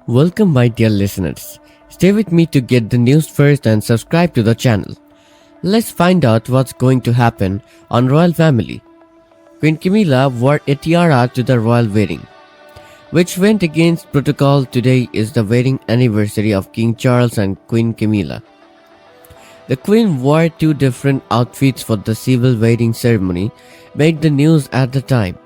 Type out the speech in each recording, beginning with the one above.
Welcome, my dear listeners. Stay with me to get the news first and subscribe to the channel. Let's find out what's going to happen on Royal Family. Queen Camilla wore a tiara to the royal wedding, which went against protocol. Today is the wedding anniversary of King Charles and Queen Camilla. The Queen wore two different outfits for the civil wedding ceremony, made the news at the time.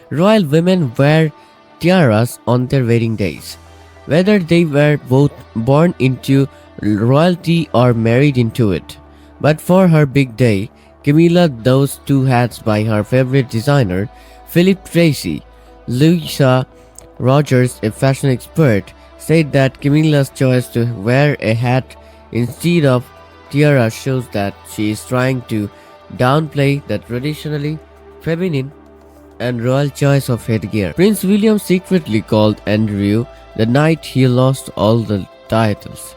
Royal women wear tiaras on their wedding days, whether they were both born into royalty or married into it. But for her big day, Camilla those two hats by her favorite designer, Philip Tracy. Louisa Rogers, a fashion expert, said that Camilla's choice to wear a hat instead of tiara shows that she is trying to downplay the traditionally feminine and royal choice of headgear. Prince William secretly called Andrew the night he lost all the titles.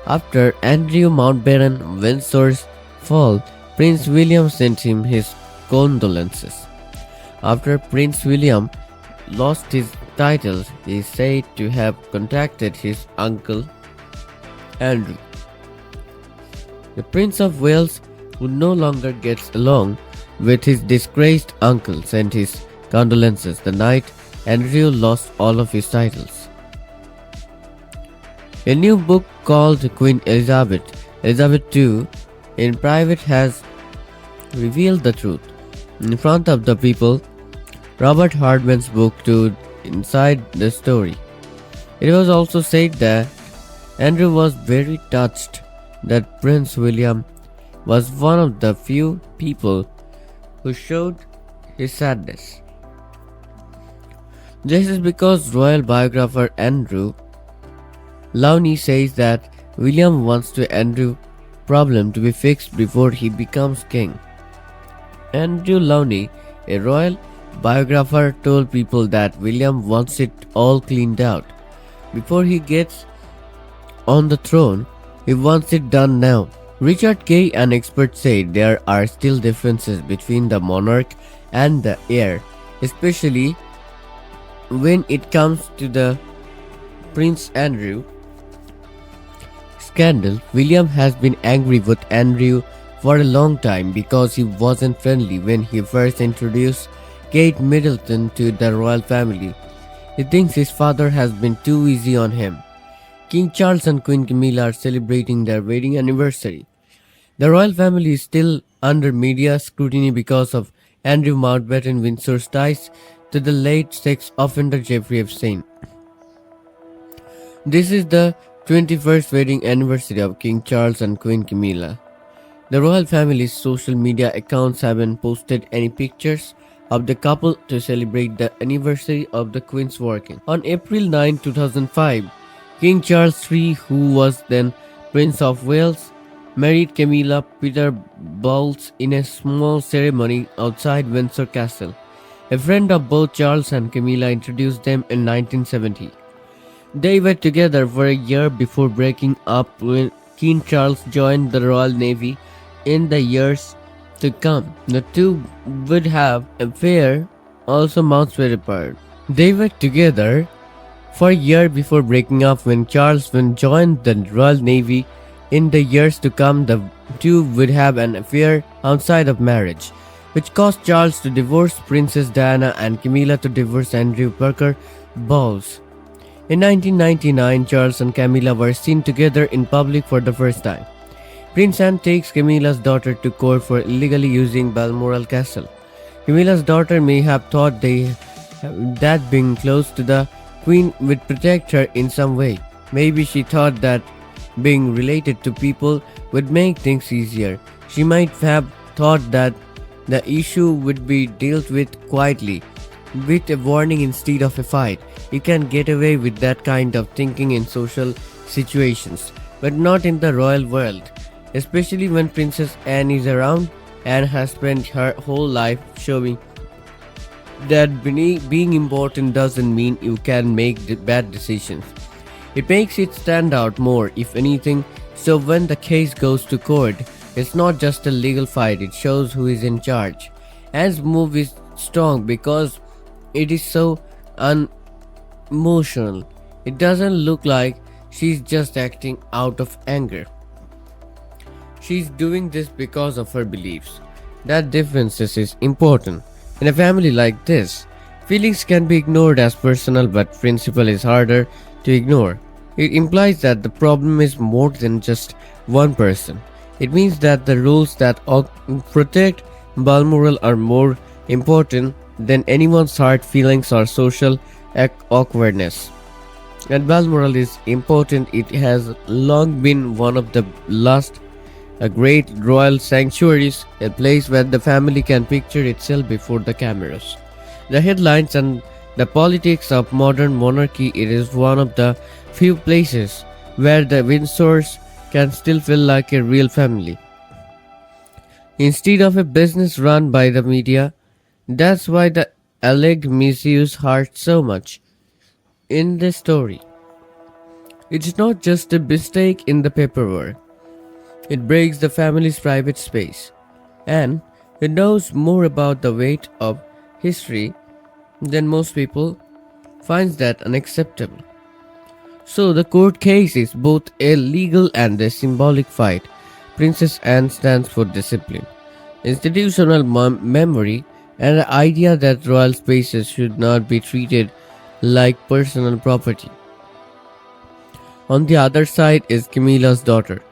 After Andrew Mountbatten Windsor's fall, Prince William sent him his condolences. After Prince William lost his titles, he is said to have contacted his uncle Andrew. The Prince of Wales, who no longer gets along with his disgraced uncle, sent his condolences the night Andrew lost all of his titles. A new book called Queen Elizabeth II, in private has revealed the truth in front of the people. Robert Hardman's book to inside the story. It was also said that Andrew was very touched that Prince William was one of the few people who showed his sadness. This is because royal biographer Andrew Lowney says that William wants to Andrew problem to be fixed before he becomes king. Andrew Lowney, a royal biographer, told people that William wants it all cleaned out before he gets on the throne. He wants it done now. Richard Kay, an expert, said there are still differences between the monarch and the heir, especially when it comes to the Prince Andrew scandal. William has been angry with Andrew for a long time because he wasn't friendly when he first introduced Kate Middleton to the royal family. He thinks his father has been too easy on him. King Charles and Queen Camilla are celebrating their wedding anniversary. The royal family is still under media scrutiny because of Andrew Mountbatten Windsor's ties to the late sex offender Jeffrey Epstein. This is the 21st wedding anniversary of King Charles and Queen Camilla. The royal family's social media accounts haven't posted any pictures of the couple to celebrate the anniversary of the Queen's working. On April 9, 2005, King Charles III, who was then Prince of Wales, married Camilla Peter-Bowles in a small ceremony outside Windsor Castle. A friend of both Charles and Camilla introduced them in 1970. They were together for a year before breaking up when King Charles joined the Royal Navy in the years to come. The two would have an affair, also months were apart. They were together for a year before breaking up when Charles joined the Royal Navy. In the years to come, the two would have an affair outside of marriage, which caused Charles to divorce Princess Diana and Camilla to divorce Andrew Parker Bowles. In 1999, Charles and Camilla were seen together in public for the first time. Prince Anne takes Camilla's daughter to court for illegally using Balmoral Castle. Camilla's daughter may have thought that being close to the Queen would protect her in some way. Maybe she thought that being related to people would make things easier. She might have thought that the issue would be dealt with quietly, with a warning instead of a fight. You can get away with that kind of thinking in social situations, but not in the royal world, especially when Princess Anne is around. Anne has spent her whole life showing that being important doesn't mean you can make bad decisions. It makes it stand out more, if anything. So when the case goes to court, it's not just a legal fight, it shows who is in charge. Anne's move is strong because it is so unemotional. It doesn't look like she's just acting out of anger. She's doing this because of her beliefs. That difference is important. In a family like this, feelings can be ignored as personal, but principle is harder to ignore. It implies that the problem is more than just one person. It means that the rules that protect Balmoral are more important than anyone's hard feelings or social awkwardness. And Balmoral is important. It has long been one of the last great royal sanctuaries, a place where the family can picture itself before the cameras. The headlines and the politics of modern monarchy, it is one of the few places where the Windsors can still feel like a real family, instead of a business run by the media. That's why the alleged misuse hurts so much in the story. It's not just a mistake in the paperwork, it breaks the family's private space, and it knows more about the weight of history than most people finds that unacceptable. So the court case is both a legal and a symbolic fight. Princess Anne stands for discipline, institutional memory, and the idea that royal spaces should not be treated like personal property. On the other side is Camilla's daughter,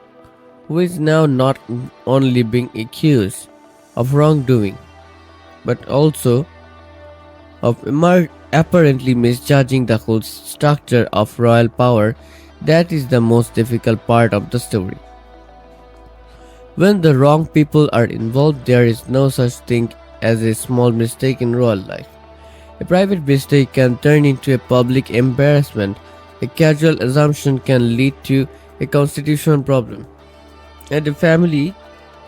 who is now not only being accused of wrongdoing, but also of apparently misjudging the whole structure of royal power. That is the most difficult part of the story. When the wrong people are involved, there is no such thing as a small mistake in royal life. A private mistake can turn into a public embarrassment. A casual assumption can lead to a constitutional problem. And a family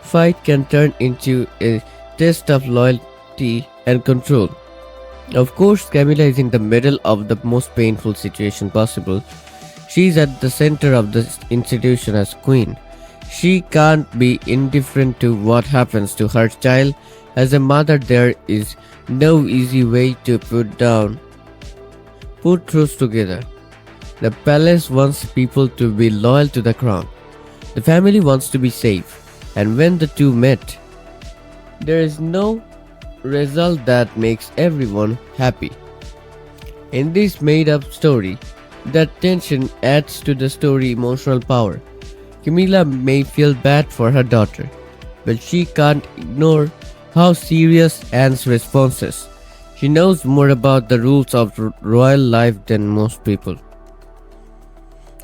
fight can turn into a test of loyalty and control. Of course, Camilla is in the middle of the most painful situation possible. She is at the center of the institution as queen. She can't be indifferent to what happens to her child. As a mother, there is no easy way to put truths together. The palace wants people to be loyal to the crown. The family wants to be safe. And when the two met, there is no result that makes everyone happy. In this made-up story, that tension adds to the story emotional power. Camilla may feel bad for her daughter, but she can't ignore how serious Anne's response is. She knows more about the rules of royal life than most people.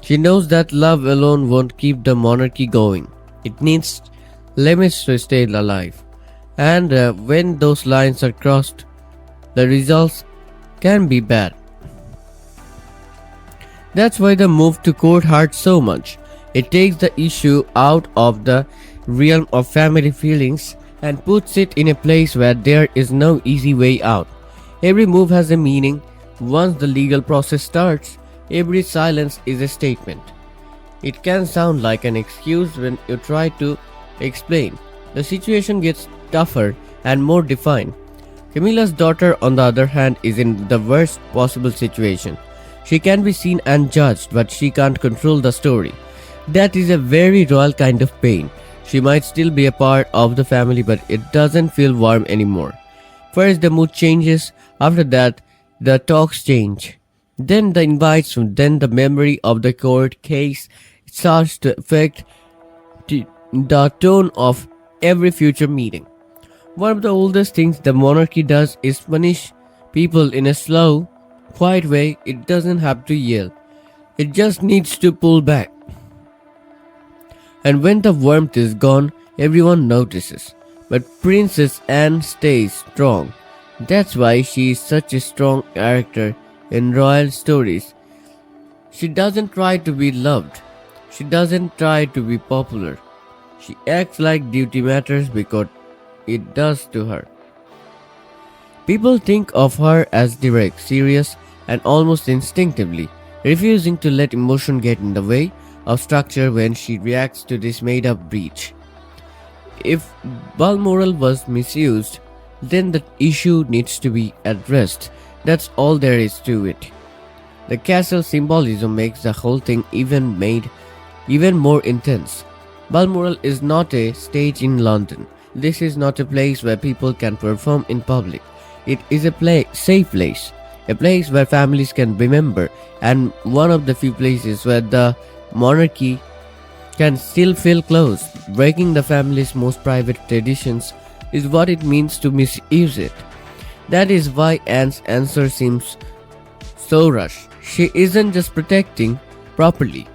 She knows that love alone won't keep the monarchy going. It needs limits to stay alive. And when those lines are crossed, the results can be bad. That's why the move to court hurts so much. It takes the issue out of the realm of family feelings and puts it in a place where there is no easy way out. Every move has a meaning. Once the legal process starts, every silence is a statement. It can sound like an excuse when you try to explain. The situation gets tougher and more defined. Camilla's daughter, on the other hand, is in the worst possible situation. She can be seen and judged, but she can't control the story. That is a very royal kind of pain. She might still be a part of the family, but it doesn't feel warm anymore. First, the mood changes. After that, the talks change. Then the invites, then the memory of the court case starts to affect the tone of every future meeting. One of the oldest things the monarchy does is punish people in a slow, quiet way. It doesn't have to yell. It just needs to pull back. And when the warmth is gone, everyone notices. But Princess Anne stays strong. That's why she is such a strong character in royal stories. She doesn't try to be loved. She doesn't try to be popular. She acts like duty matters because it does to her. People think of her as direct, serious, and almost instinctively, refusing to let emotion get in the way of structure when she reacts to this made-up breach. If Balmoral was misused, then the issue needs to be addressed. That's all there is to it. The castle symbolism makes the whole thing even more intense. Balmoral is not a stage in London. This is not a place where people can perform in public. It is a safe place, a place where families can remember, and one of the few places where the monarchy can still feel close. Breaking the family's most private traditions is what it means to misuse it. That is why Anne's answer seems so rushed. She isn't just protecting properly,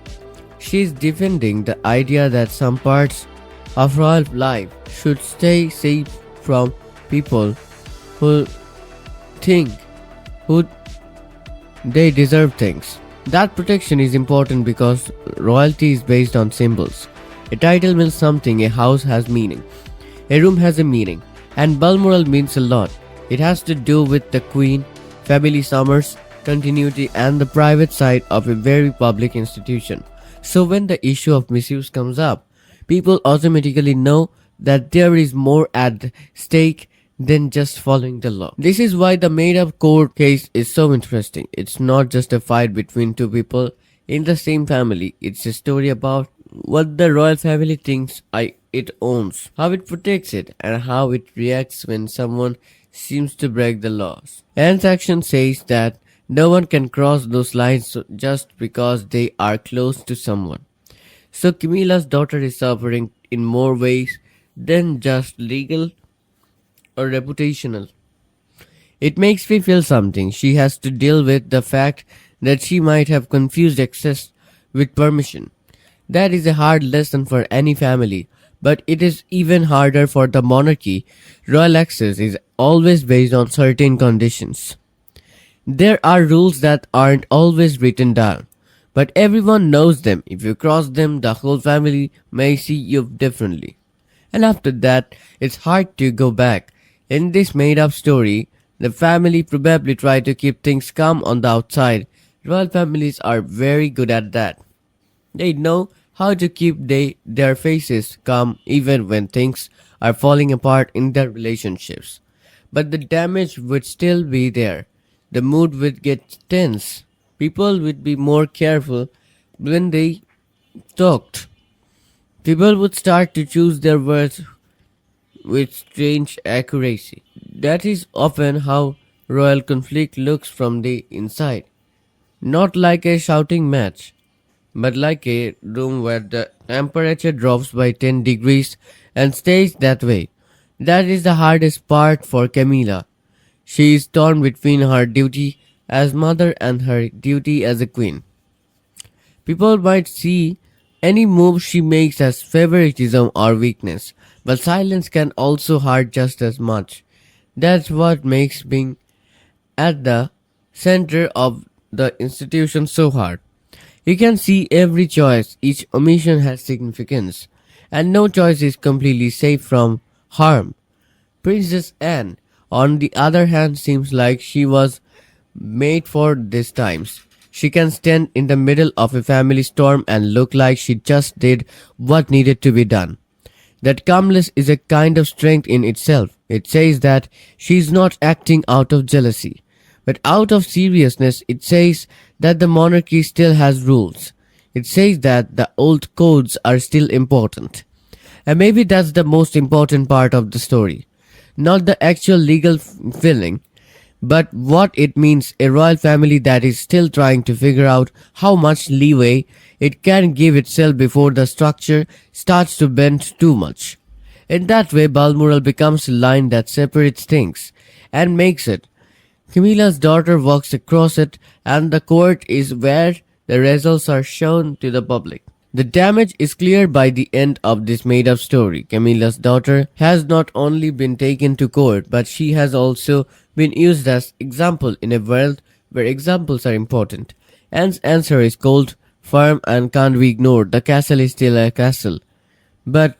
she is defending the idea that some parts of royal life should stay safe from people who think who they deserve things. That protection is important because royalty is based on symbols. A title means something, a house has meaning, a room has a meaning, and Balmoral means a lot. It has to do with the Queen, family summers, continuity, and the private side of a very public institution. So when the issue of misuse comes up, people automatically know that there is more at stake than just following the law. This is why the made-up court case is so interesting. It's not just a fight between two people in the same family. It's a story about what the royal family thinks it owns, how it protects it, and how it reacts when someone seems to break the laws. Anne's action says that no one can cross those lines just because they are close to someone. So Camilla's daughter is suffering in more ways than just legal or reputational. It makes me feel something. She has to deal with the fact that she might have confused access with permission. That is a hard lesson for any family, but it is even harder for the monarchy. Royal access is always based on certain conditions. There are rules that aren't always written down, but everyone knows them. If you cross them, the whole family may see you differently. And after that, it's hard to go back. In this made-up story, the family probably try to keep things calm on the outside. Royal families are very good at that. They know how to keep their faces calm even when things are falling apart in their relationships. But the damage would still be there. The mood would get tense. People would be more careful when they talked. People would start to choose their words with strange accuracy. That is often how royal conflict looks from the inside. Not like a shouting match, but like a room where the temperature drops by 10 degrees and stays that way. That is the hardest part for Camilla. She is torn between her duty as mother and her duty as a queen. People might see any move she makes as favoritism or weakness, but silence can also hurt just as much. That's what makes being at the center of the institution so hard. You can see every choice, each omission has significance, and no choice is completely safe from harm. Princess Anne, on the other hand, seems like she was made for these times. She can stand in the middle of a family storm and look like she just did what needed to be done. That calmness is a kind of strength in itself. It says that she is not acting out of jealousy, but out of seriousness. It says that the monarchy still has rules. It says that the old codes are still important. And maybe that's the most important part of the story. Not the actual legal feeling, but what it means, a royal family that is still trying to figure out how much leeway it can give itself before the structure starts to bend too much. In that way, Balmoral becomes a line that separates things and makes it. Camilla's daughter walks across it, and the court is where the results are shown to the public. The damage is clear by the end of this made-up story. Camilla's daughter has not only been taken to court, but she has also been used as example in a world where examples are important. Anne's answer is cold, firm, and can't be ignored. The castle is still a castle, but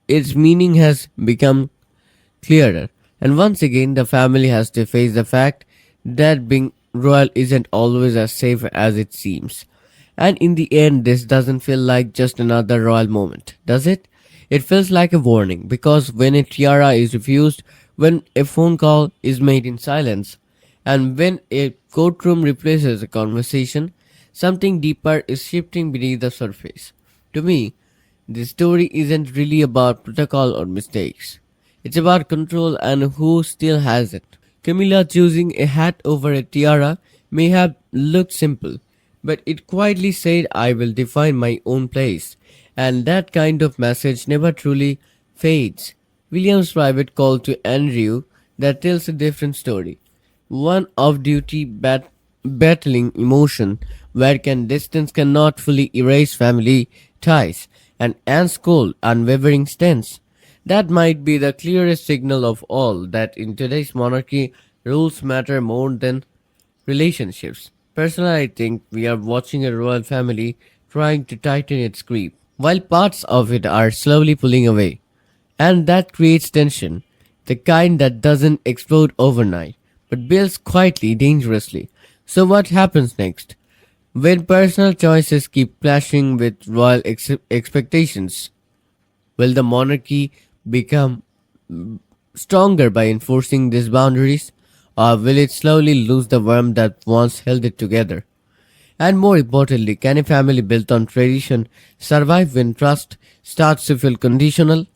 its meaning has become clearer. And once again, the family has to face the fact that being royal isn't always as safe as it seems. And in the end, this doesn't feel like just another royal moment, does it? It feels like a warning, because when a tiara is refused, when a phone call is made in silence, And when a courtroom replaces a conversation, something deeper is shifting beneath the surface. To me, this story isn't really about protocol or mistakes. It's about control and who still has it. Camilla choosing a hat over a tiara may have looked simple, but it quietly said, I will define my own place. And that kind of message never truly fades. William's private call to Andrew that tells a different story. One of duty battling emotion where can distance cannot fully erase family ties, and Anne's cold, unwavering stance. That might be the clearest signal of all that in today's monarchy, rules matter more than relationships. Personally, I think we are watching a royal family trying to tighten its grip, while parts of it are slowly pulling away. And that creates tension, the kind that doesn't explode overnight, but builds quietly, dangerously. So, what happens next? When personal choices keep clashing with royal expectations, will the monarchy become stronger by enforcing these boundaries, or will it slowly lose the warmth that once held it together? And more importantly, can a family built on tradition survive when trust starts to feel conditional?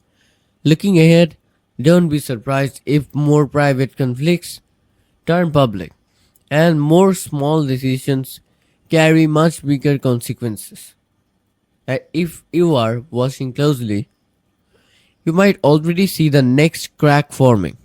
Looking ahead, don't be surprised if more private conflicts turn public and more small decisions carry much bigger consequences. And if you are watching closely, you might already see the next crack forming.